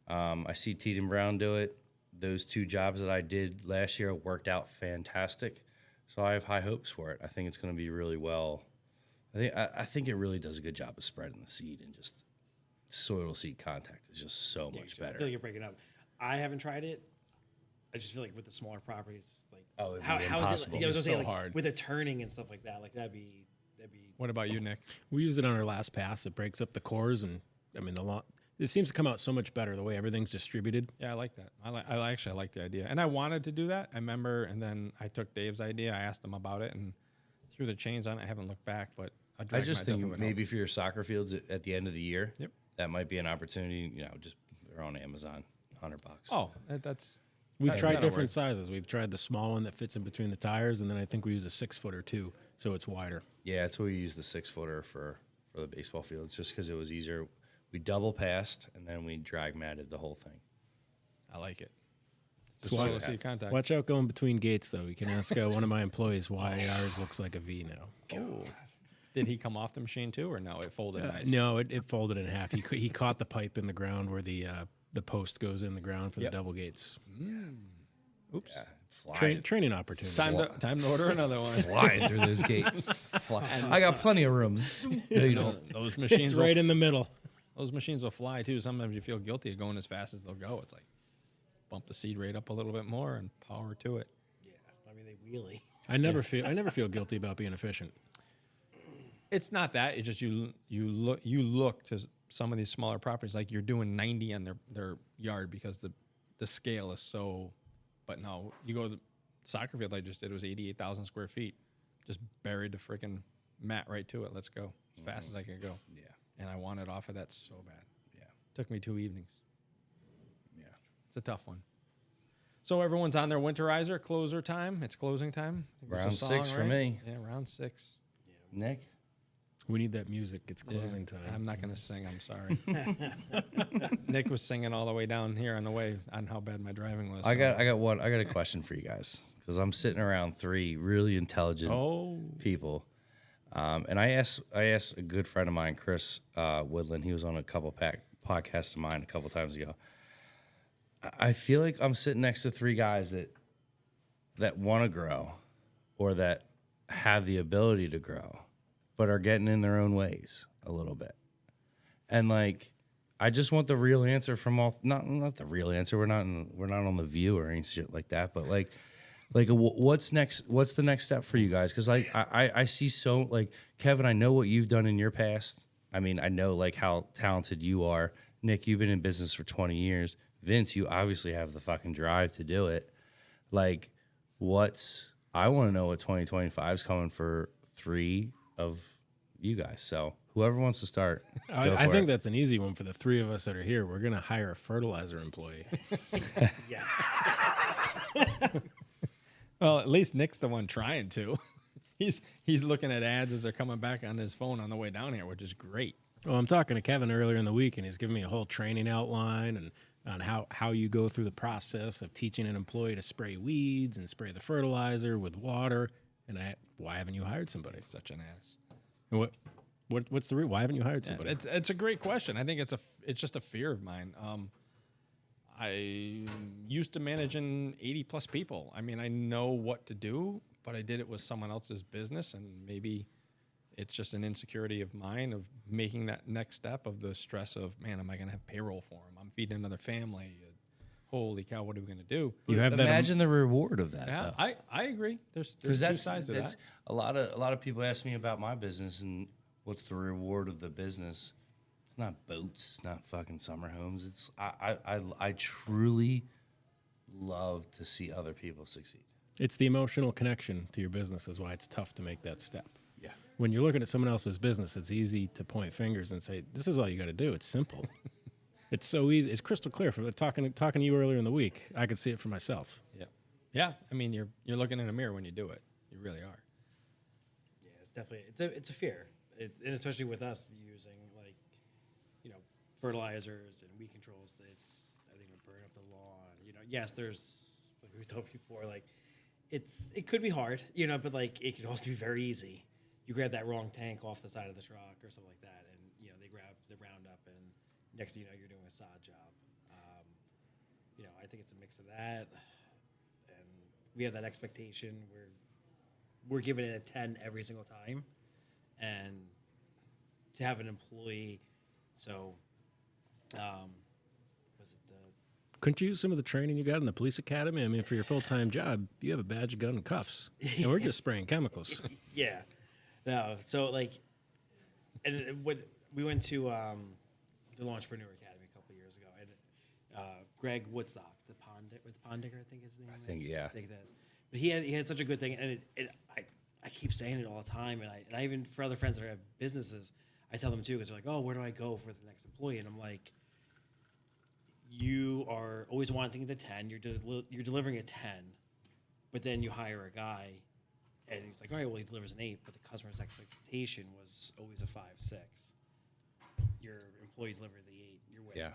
I see Teton Brown do it. Those 2 jobs that I did last year worked out fantastic. So I have high hopes for it. I think it's going to be really well. I think it really does a good job of spreading the seed, and just soil to seed contact is just so much I better. feel like you're breaking up. I haven't tried it. I just feel like with the smaller properties, like Oh, it'd be how is it? impossible. Yeah, I was gonna say So like hard. with the turning and stuff like that. Like that'd be. What about you, Nick? We used it on our last pass. It breaks up the cores, and it seems to come out so much better the way everything's distributed. Yeah, I like that. I actually like the idea, and I wanted to do that. I remember, and then I took Dave's idea. I asked him about it, and threw the chains on it. I haven't looked back, but I just think maybe for your soccer fields at the end of the year, Yep. that might be an opportunity. Just they're on Amazon, $100. Oh, that's. We've tried that'll different work. sizes. We've tried the small one that fits in between the tires, and then I think we use a 6-footer too, so it's wider. Yeah, that's why we use the 6-footer for the baseball fields, just because it was easier. We double passed, and then we drag matted the whole thing. I like it. That's Just why so it to see happens. contact. Watch out going between gates, though. You can ask one of my employees why ours looks like a V now. Oh. Did he come off the machine too, or no? It folded nice. No, it folded in half. He caught the pipe in the ground where the post goes in the ground for Yep. the double gates. Oops. Yeah, flying, Training opportunity. Time to order another one. flying through those gates. I got plenty of room. No, you don't. Those machines. It's right in the middle. Those machines will fly too. Sometimes you feel guilty of going as fast as they'll go. It's like bump the seed rate up a little bit more and power to it. Yeah, I mean they wheelie. I never feel guilty about being efficient. It's not that. It's just you look to some of these smaller properties like you're doing 90 on their yard because the scale is so. But no, you go to the soccer field I just did. It was 88,000 square feet. Just buried the freaking mat right to it. Let's go as fast as I could go. Yeah, And I wanted off of that so bad. yeah, Took me 2 evenings. yeah. It's a tough one. So everyone's on their winterizer, closer time. It's closing time. I think there's a Round song, 6 for right? me. Yeah, round 6. Nick? We need that music. It's closing time. I'm not going to sing. I'm sorry. Nick was singing all the way down here on the way on how bad my driving was. I got a question for you guys because I'm sitting around three really intelligent people, and I asked a good friend of mine, Chris Woodland. He was on a couple podcasts of mine a couple times ago. I feel like I'm sitting next to three guys that want to grow, or that have the ability to grow, but are getting in their own ways a little bit. And like, I just want the real answer from all, not the real answer. We're not on The View or any shit like that, but like what's next? What's the next step for you guys? Cause like, I see so like, Kevin, I know what you've done in your past. I mean, I know like how talented you are. Nick, you've been in business for 20 years. Vince, you obviously have the fucking drive to do it. Like I want to know what 2025 is coming for three of you guys. So whoever wants to start, I think that's an easy one for the three of us that are here. We're going to hire a fertilizer employee. Yeah. Well, at least Nick's the one trying to. He's looking at ads as they're coming back on his phone on the way down here, which is great. Well, I'm talking to Kevin earlier in the week, and he's giving me a whole training outline and on how you go through the process of teaching an employee to spray weeds and spray the fertilizer with water. And why haven't you hired somebody? Such an ass. And what's the why haven't you hired somebody? It's a great question. I think it's just a fear of mine. I used to managing 80 plus people. I mean, I know what to do, but I did it with someone else's business, and maybe it's just an insecurity of mine of making that next step of the stress of, man, am I going to have payroll for them? I'm feeding another family. Holy cow, what are we going to do? You have imagine the reward of that. Yeah, though. I agree. There's two sides of that. A lot of people ask me about my business and what's the reward of the business. It's not boats. It's not fucking summer homes. It's I truly love to see other people succeed. It's the emotional connection to your business is why it's tough to make that step. Yeah. When you're looking at someone else's business, it's easy to point fingers and say, this is all you got to do. It's simple. It's so easy. It's crystal clear. From talking to you earlier in the week, I could see it for myself. Yeah. Yeah. I mean, you're looking in a mirror when you do it. You really are. Yeah, it's definitely it's a fear, and especially with us using like fertilizers and weed controls. I think it burn up the lawn. Yes, there's like we talked before. Like it could be hard, but like it could also be very easy. You grab that wrong tank off the side of the truck or something like that, and they grab the Roundup, and next thing you know, you're doing a sod job. I think it's a mix of that, and we have that expectation where we're giving it a 10 every single time, and to have an employee, so was it the Couldn't you use some of the training you got in the police academy? I mean, for your full-time job, you have a badge, a gun, and cuffs. And we're just spraying chemicals. Yeah. No. So like, and what we went to the Launchpreneur Academy a couple of years ago, and Greg Woodstock, the Pondicker, I think his name is. I think that is. But he had such a good thing, and I keep saying it all the time, and I even for other friends that have businesses, I tell them too, because they're like, oh, where do I go for the next employee? And I'm like, you are always wanting the 10, you're delivering a 10, but then you hire a guy, and he's like, all right, well, he delivers an 8, but the customer's expectation was always a 5, 6. Your employee delivered the 8, you're winning. Yeah.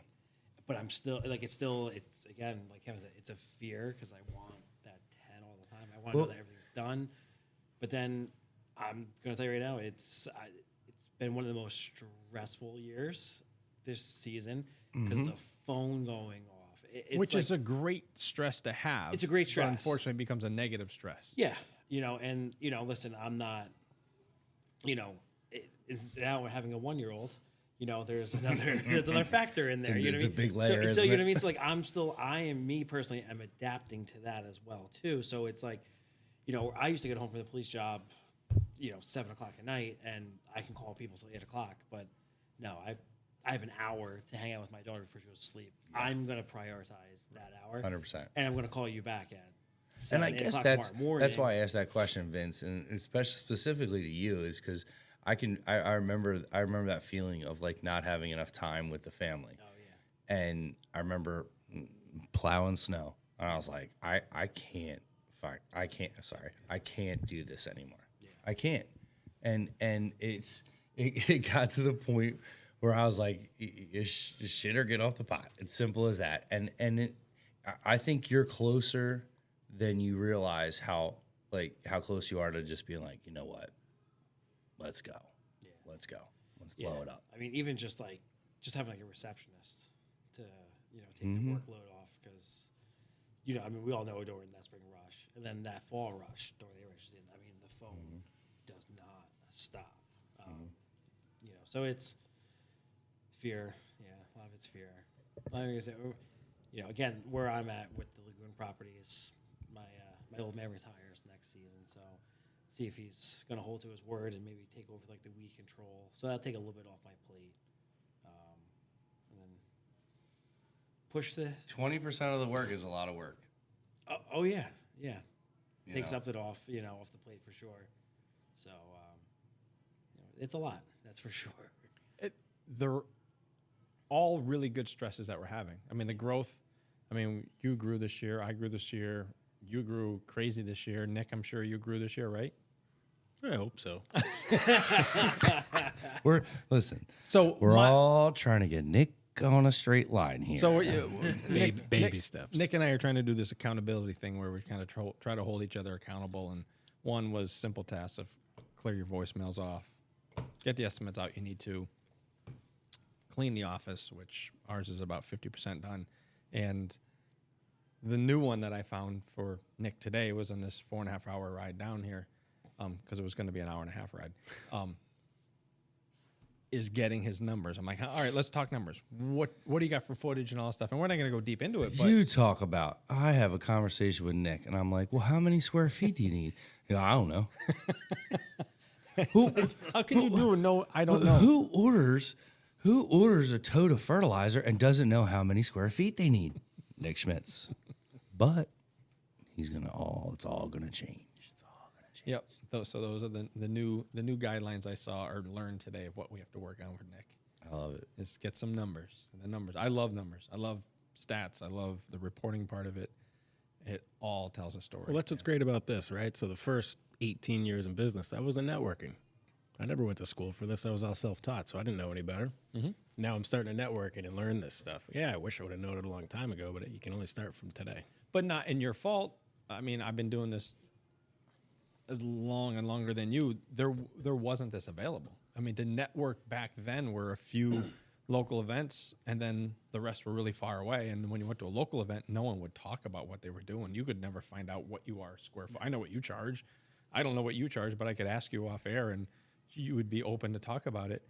But I'm still, like, it's again, like Kevin said, it's a fear, because I want that 10 all the time. I want to know that everything's done. But then I'm going to tell you right now, it's been one of the most stressful years this season, because the phone going off. Which is a great stress to have. It's a great stress. But unfortunately, it becomes a negative stress. Yeah. And, listen, I'm not, it's now having a 1-year-old, there's another factor in there. It's a big layer, so, isn't you know what it? I mean? It's like me personally, am adapting to that as well, too. So it's like, I used to get home from the police job, 7 o'clock at night, and I can call people till 8 o'clock. But no, I have an hour to hang out with my daughter before she goes to sleep. Yeah. I'm going to prioritize that hour. 100%. And I'm going to call you back at 7, And I guess that's why I asked that question, Vince, and especially specifically to you, is because I remember that feeling of like not having enough time with the family. Oh yeah. And I remember plowing snow, and I was like, I can't do this anymore. Yeah. I can't. And it's it got to the point where I was like, shit or get off the pot. It's simple as that. I think you're closer than you realize how close you are to just being like, you know what? Let's go. Yeah. Let's go. Let's blow it up. I mean, even just having like a receptionist to, take the workload off because, I mean, we all know during that spring rush and then that fall rush during the air race season, I mean, the phone does not stop. So it's fear. Yeah, a lot of it's fear. Like I said, again, where I'm at with the Lagoon properties, my old man retires next season, so see if he's going to hold to his word and maybe take over like the weed control. So that'll take a little bit off my plate, and then push the 20% of the work is a lot of work. Oh yeah. Takes something off off the plate for sure. So it's a lot, that's for sure. They're all really good stresses that we're having. I mean, the growth. I mean, you grew this year. I grew this year. You grew crazy this year. Nick, I'm sure you grew this year, right? I hope so. We're We're all trying to get Nick on a straight line here. So baby steps. Nick and I are trying to do this accountability thing where we kind of try to hold each other accountable. And one was simple tasks of clear your voicemails off, get the estimates out you need to, clean the office, which ours is about 50% done. And the new one that I found for Nick today was on this 4.5 hour ride down here, because it was going to be an 1.5 hour ride, is getting his numbers. I'm like, all right, let's talk numbers. What do you got for footage and all that stuff? And we're not going to go deep into it. But you talk about, I have a conversation with Nick, and I'm like, well, how many square feet do you need? I don't know. How can you do no? I don't know. Who orders a tote of fertilizer and doesn't know how many square feet they need? Nick Schmitz. But it's all gonna change. It's all gonna change. Yep. So those are the new guidelines I saw or learned today of what we have to work on with Nick. I love it. Is get some numbers. The numbers. I love numbers. I love stats. I love the reporting part of it. It all tells a story. Well, that's what's great about this, right? So the first 18 years in business, I wasn't networking. I never went to school for this. I was all self-taught, so I didn't know any better. Mm-hmm. Now I'm starting to network and learn this stuff. Yeah, I wish I would have known it a long time ago, but you can only start from today. But not in your fault. I mean, I've been doing this as long and longer than you. There wasn't this available. I mean, the network back then were a few local events, and then the rest were really far away. And when you went to a local event, no one would talk about what they were doing. You could never find out what you are square foot. I know what you charge. I don't know what you charge, but I could ask you off air, and you would be open to talk about it.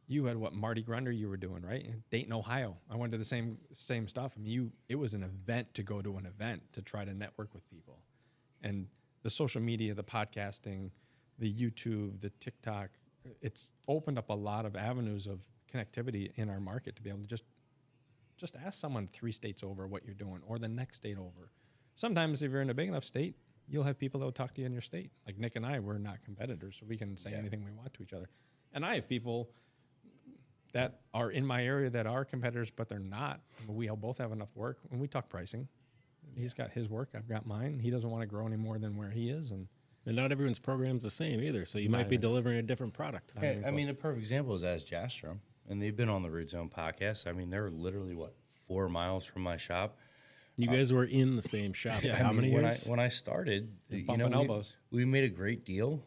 You had Mardi Grunder you were doing, right? In Dayton, Ohio. I went to the same stuff. I mean, it was an event to go to an event to try to network with people. And the social media, the podcasting, the YouTube, the TikTok, it's opened up a lot of avenues of connectivity in our market to be able to just ask someone 3 states over what you're doing or the next state over. Sometimes if you're in a big enough state, you'll have people that will talk to you in your state. Like Nick and I, we're not competitors, so we can say anything we want to each other. And I have people that are in my area that are competitors, but they're not. We both have enough work, and we talk pricing. He's got his work, I've got mine. He doesn't want to grow any more than where he is. And not everyone's program's the same either, so you might be delivering a different product. Hey, I mean, a perfect example is Jastrom, and they've been on the Root Zone podcast. I mean, they're literally, 4 miles from my shop. You guys were in the same shop for how many years? When I started, bumping elbows. We made a great deal.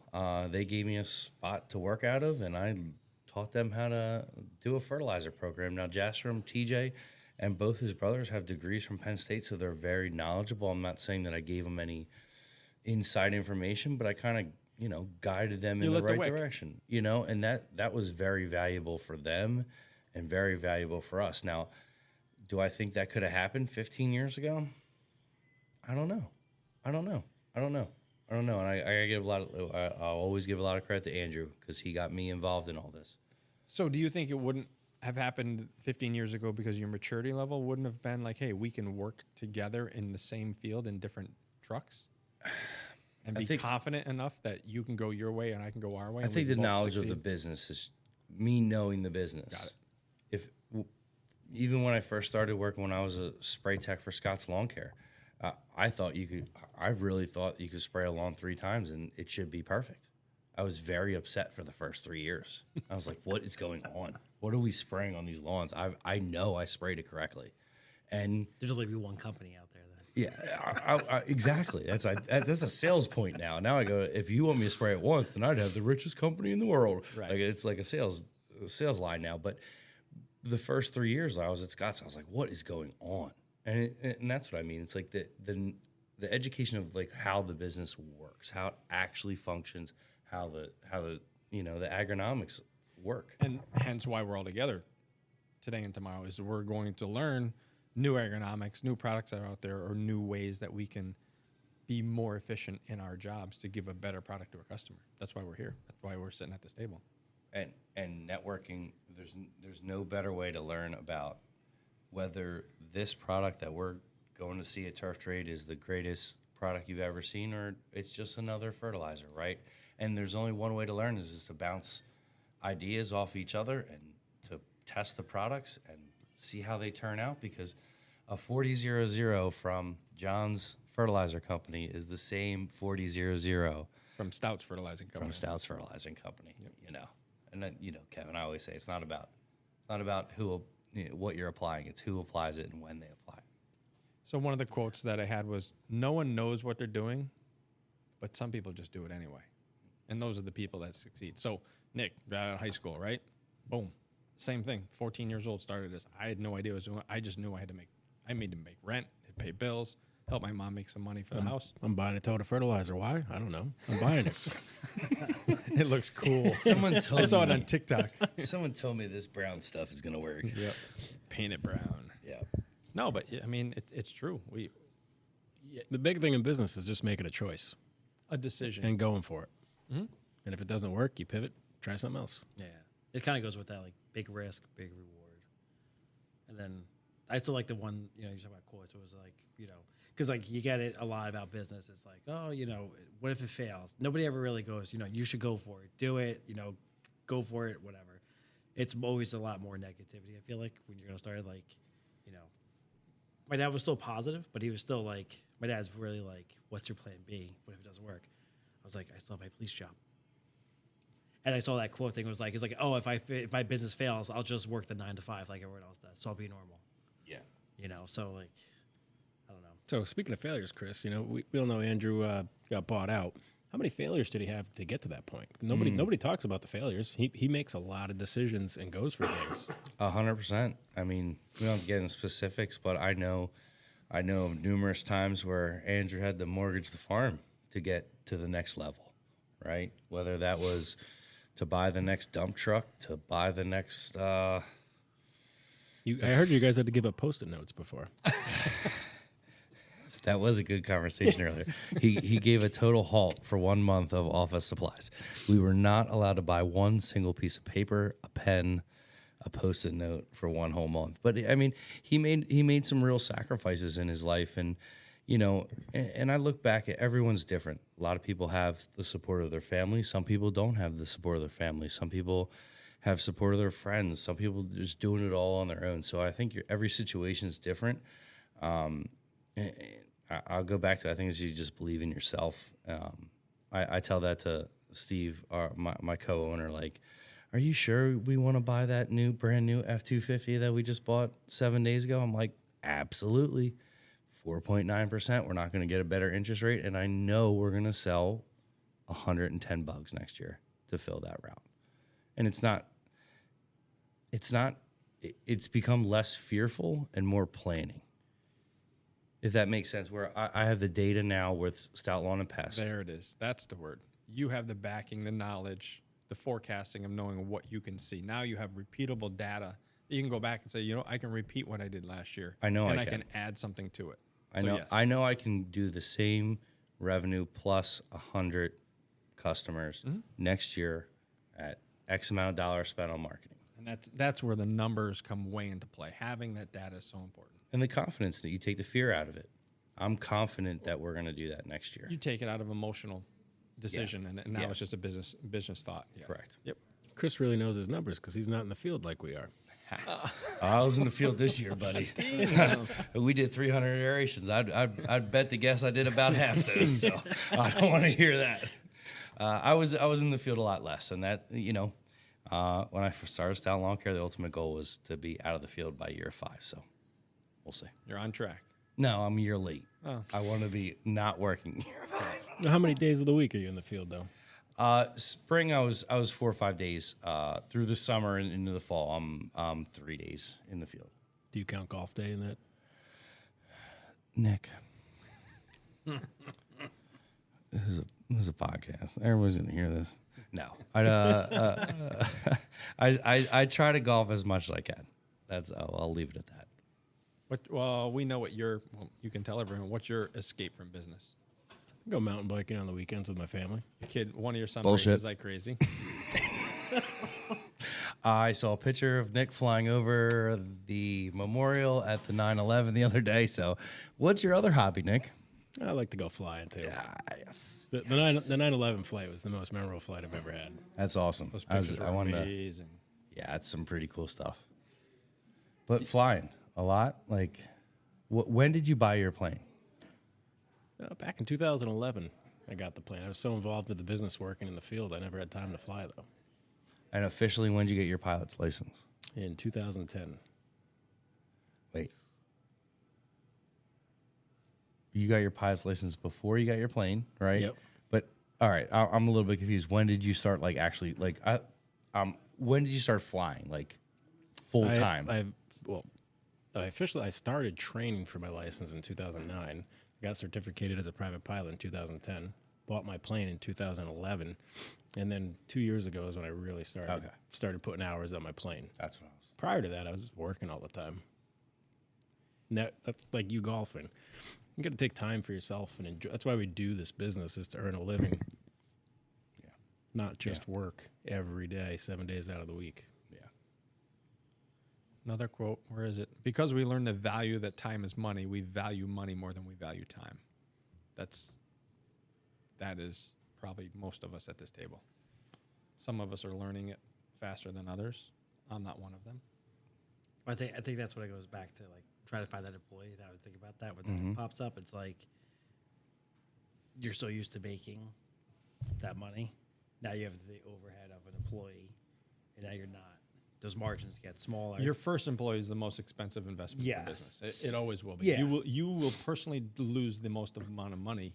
They gave me a spot to work out of, and I taught them how to do a fertilizer program. Now, Jastrom, TJ, and both his brothers have degrees from Penn State, so they're very knowledgeable. I'm not saying that I gave them any inside information, but I kind of, guided them in the right direction, and that was very valuable for them and very valuable for us. Now, do I think that could have happened 15 years ago? I don't know. And I'll always give a lot of credit to Andrew because he got me involved in all this. So do you think it wouldn't have happened 15 years ago because your maturity level wouldn't have been like, hey, we can work together in the same field in different trucks? And be confident enough that you can go your way and I can go our way? I think the knowledge of the business is me knowing the business. Got it. Even when I first started working, when I was a spray tech for Scott's Lawn Care, I really thought you could spray a lawn 3 times and it should be perfect. I was very upset for the first 3 years. I was like, what is going on? What are we spraying on these lawns? I know I sprayed it correctly. And There's only be one company out there then. yeah, exactly. That's a sales point now. Now I go, if you want me to spray it once, then I'd have the richest company in the world. Right. Like it's like a sales line now. But the first 3 years I was at Scott's, I was like, what is going on? And that's what I mean. It's like the education of like how the business works, how it actually functions, how the the agronomics work. And hence why we're all together today and tomorrow is we're going to learn new agronomics, new products that are out there, or new ways that we can be more efficient in our jobs to give a better product to our customer. That's why we're here. That's why we're sitting at this table. And networking, there's no better way to learn about whether this product that we're going to see at Turf Trade is the greatest product you've ever seen, or it's just another fertilizer, right? And there's only one way to learn is to bounce ideas off each other and to test the products and see how they turn out, because a 4000 from John's fertilizer company is the same 4000 From Stout's Fertilizing Company. from Stout's fertilizing company. And then Kevin, I always say it's not about who what you're applying, it's who applies it and when they apply it. So one of the quotes that I had was, no one knows what they're doing, but some people just do it anyway. And those are the people that succeed. So Nick, got out of high school, right? Boom. Same thing. 14 years old, started this. I had no idea what I was doing. I just knew I made to make rent, pay bills, help my mom make some money for the house. I'm buying a tote of fertilizer. Why? I don't know. I'm buying it. It looks cool. Someone told I saw it me- on TikTok. Someone told me this brown stuff is gonna work. Yep. Paint it brown. Yeah. No, but I mean, it's true. The big thing in business is just making a choice A decision. and going for it. Mm-hmm. And if it doesn't work, you pivot, try something else. Yeah. It kind of goes with that, like big risk, big reward. And then I still like the one, you talk about quotes. It was like, because like you get it a lot about business. It's like, oh, what if it fails? Nobody ever really goes, you should go for it. Do it, go for it, whatever. It's always a lot more negativity, I feel like, when you're going to start, like, my dad was still positive, but he was still like, my dad's really like, what's your plan B? What if it doesn't work? I was like, I still have my police job. And I saw that quote thing. It was like, oh, if my business fails, I'll just work the 9 to 5 like everyone else does. So I'll be normal. Yeah. So like, I don't know. So speaking of failures, Chris, we all know Andrew got bought out. How many failures did he have to get to that point? Nobody talks about the failures. He makes a lot of decisions and goes for things. 100%. I mean, we don't have to get into specifics, but I know of numerous times where Andrew had to mortgage the farm to get to the next level, right? Whether that was to buy the next dump truck, to buy the next. I heard you guys had to give up Post-it notes before. That was a good conversation earlier. He gave a total halt for 1 month of office supplies. We were not allowed to buy one single piece of paper, a pen, a Post-it note for 1 whole month. But I mean, he made some real sacrifices in his life, and and I look back at everyone's different. A lot of people have the support of their family. Some people don't have the support of their family. Some people have support of their friends. Some people just doing it all on their own. So I think every situation is different. I'll go back to, I think, is you just believe in yourself. I tell that to Steve, my co-owner, like, are you sure we want to buy that brand new F-250 that we just bought 7 days ago? I'm like, absolutely. 4.9%. We're not going to get a better interest rate. And I know we're going to sell 110 bugs next year to fill that route. And it's become less fearful and more planning. If that makes sense, where I have the data now with Stout Lawn and Pest. There it is. That's the word. You have the backing, the knowledge, the forecasting of knowing what you can see. Now you have repeatable data that you can go back and say, I can repeat what I did last year. I know and I can can add something to it. I So, know. yes. I know I can do the same revenue plus 100 customers next year at X amount of dollars spent on marketing. And that's where the numbers come way into play. Having that data is so important. And the confidence that you take the fear out of it. I'm confident that we're going to do that next year. You take it out of emotional decision, and now Yeah. it's just a business thought. Yeah. Correct. Yep. Chris really knows his numbers because he's not in the field like we are. I was in the field this year, buddy. We did 300 aerations. I'd bet to guess I did about half those. So I don't want to hear that. I was in the field a lot less, and that when I first started Stout Lawn Care, the ultimate goal was to be out of the field by year 5. So we'll see. You're on track. No, I'm a year late. Oh. I want to be not working year 5. How many days of the week are you in the field, though? Spring, I was 4 or 5 days. Through the summer and into the fall, I'm 3 days in the field. Do you count golf day in that? Nick, this is a podcast. Everyone's gonna hear this. No, I try to golf as much as I can. I'll leave it at that. Well, we know what you can tell everyone. What's your escape from business? I go mountain biking on the weekends with my family. Your kid, one of your sons Bullshit. races like crazy. I saw a picture of Nick flying over the memorial at the 9/11 the other day. So, what's your other hobby, Nick? I like to go flying, too. Yes. The 9/11 flight was the most memorable flight I've ever had. That's awesome. Those pictures were wanted to. amazing. Yeah, it's some pretty cool stuff. But flying a lot. Like, when did you buy your plane? Back in 2011, I got the plane. I was so involved with the business working in the field, I never had time to fly, though. And officially, when did you get your pilot's license? In 2010. Wait. You got your pilot's license before you got your plane, right? Yep. But all right, I'm a little bit confused. When did you start when did you start flying full time? I started training for my license in 2009. Got certificated as a private pilot in 2010. Bought my plane in 2011, and then 2 years ago is when I really started putting hours on my plane. That's what I was. Prior to that, I was working all the time. And that's like you golfing. You got to take time for yourself and enjoy. That's why we do this business, is to earn a living. Yeah. Not just work every day, 7 days out of the week. Yeah. Another quote. Where is it? Because we learn the value that time is money, we value money more than we value time. That is probably most of us at this table. Some of us are learning it faster than others. I'm not one of them. I think that's what it goes back to, trying to find that employee. I would think about that when that pops up. It's like you're so used to making that money. Now you have the overhead of an employee, and now you're not. Those margins get smaller. Your first employee is the most expensive investment in business. It always will be. Yeah. You will personally lose the most amount of money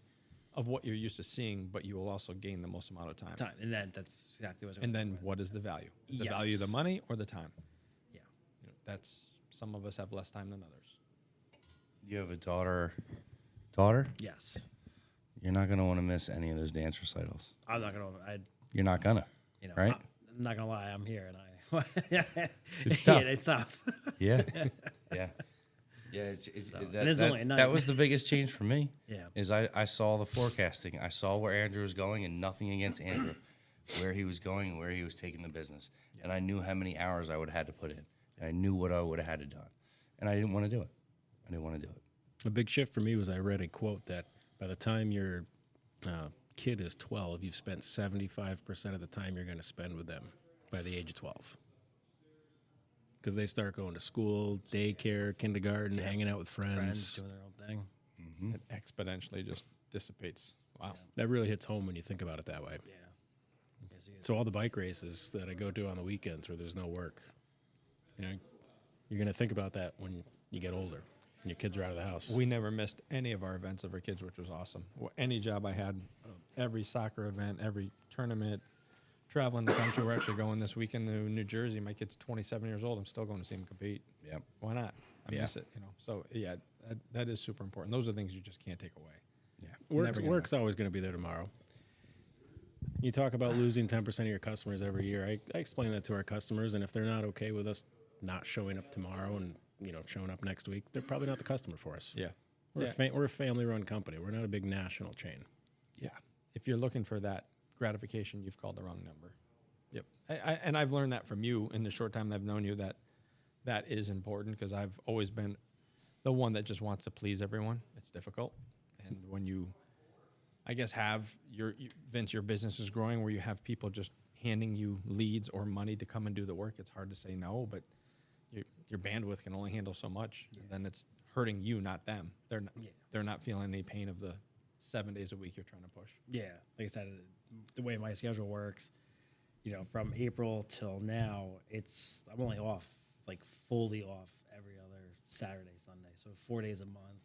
of what you're used to seeing, but you will also gain the most amount of time. And that's exactly what. And then what is the value? Is the value the money or the time? Yeah. That's some of us have less time than others. You have a daughter. Daughter? Yes. You're not gonna want to miss any of those dance recitals. I'm not gonna. You're not gonna. Right? I'm not gonna lie. I'm here, and I. It's tough. It's tough. Yeah. Yeah. Yeah, that was the biggest change for me. Yeah. Is I saw the forecasting. I saw where Andrew was going, and nothing against Andrew, where he was going and where he was taking the business. And I knew how many hours I would have had to put in. And I knew what I would have had to do. And I didn't want to do it. A big shift for me was I read a quote that by the time your kid is 12, you've spent 75% of the time you're going to spend with them by the age of 12. Because they start going to school, daycare, kindergarten, hanging out with friends. Doing their own thing. Mm-hmm. It exponentially just dissipates. Wow. That really hits home when you think about it that way. Yeah. Yes, So all the bike races that I go to on the weekends where there's no work, you're going to think about that when you get older and your kids are out of the house. We never missed any of our events of our kids, which was awesome. Any job I had, every soccer event, every tournament, traveling the country. We're actually going this weekend to New Jersey. My kid's 27 years old. I'm still going to see him compete. Yep. Why not? I miss it, So, yeah, that is super important. Those are things you just can't take away. Yeah. Work's always going to be there tomorrow. You talk about losing 10% of your customers every year. I explain that to our customers, and if they're not okay with us not showing up tomorrow and showing up next week, they're probably not the customer for us. Yeah. We're a family-run company. We're not a big national chain. Yeah. If you're looking for that gratification, you've called the wrong number. Yep. And I've learned that from you in the short time I've known you, that is important, because I've always been the one that just wants to please everyone. It's difficult. And when you, I guess, have Vince, your business is growing where you have people just handing you leads or money to come and do the work, it's hard to say no, but your bandwidth can only handle so much. Yeah. And then it's hurting you, not them. They're not feeling any pain of the 7 days a week you're trying to push. Yeah, like I said, the way my schedule works, from April till now, I'm only off, like fully off every other Saturday, Sunday. So 4 days a month.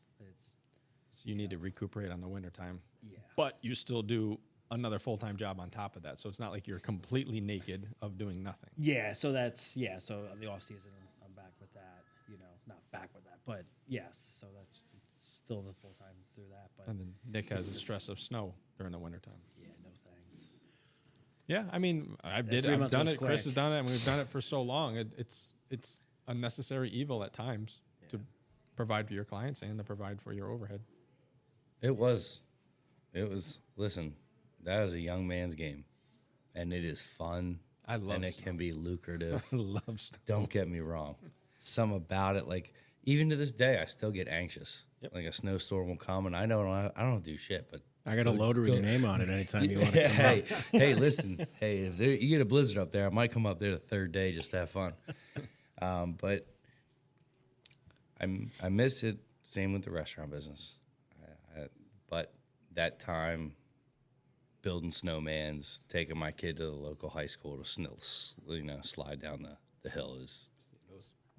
So you need to recuperate on the wintertime. Yeah. But you still do another full-time job on top of that. So it's not like you're completely naked of doing nothing. Yeah. So so the off season, I'm back with that, not back with that, but yes. So that's still the full time through that. But And then Nick has the stress of snow during the wintertime. yeah, no thanks. Yeah, I mean, I've 3 months done goes it. Chris has quick. done it, and we've done it for so long. It's a necessary evil at times to provide for your clients and to provide for your overhead. It was. Listen, that is a young man's game, and it is fun. I love and it snow. can be lucrative. Love stuff. Don't get me wrong. Some about it, like even to this day, I still get anxious. Yep. Like a snowstorm will come, and I don't do shit, but I got a loader with your name on it anytime you want to come hey, hey, listen, hey, if you get a blizzard up there, I might come up there the third day just to have fun. But I miss it. Same with the restaurant business. But that time building snowmans, taking my kid to the local high school to slide down the hill is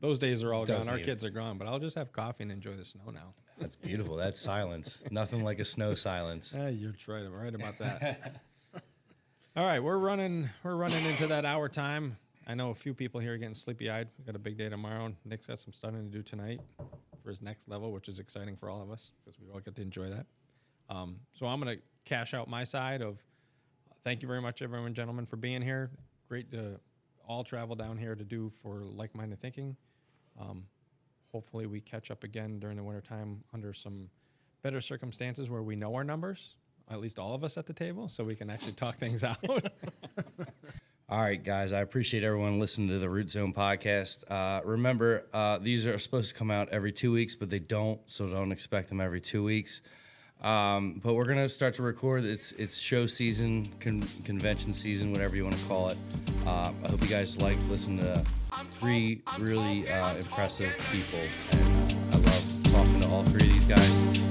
Those days are all gone. Doesn't Our even- kids are gone, but I'll just have coffee and enjoy the snow now. that's beautiful. That's silence. Nothing like a snow silence. You're right about that. All right, we're running into that hour time. I know a few people here are getting sleepy-eyed. We've got a big day tomorrow. Nick's got some studying to do tonight for his next level, which is exciting for all of us because we all get to enjoy that. So I'm going to cash out my side of thank you very much, everyone, gentlemen, for being here. Great to all travel down here to do for like-minded thinking. Hopefully we catch up again during the wintertime under some better circumstances where we know our numbers, at least all of us at the table, so we can actually talk things out. All right, guys, I appreciate everyone listening to the Root Zone podcast. Remember, these are supposed to come out every 2 weeks, but they don't, so don't expect them every 2 weeks. But we're going to start to record. It's show season, convention season, whatever you want to call it. I hope you guys like listening to three really impressive people. And I love talking to all three of these guys.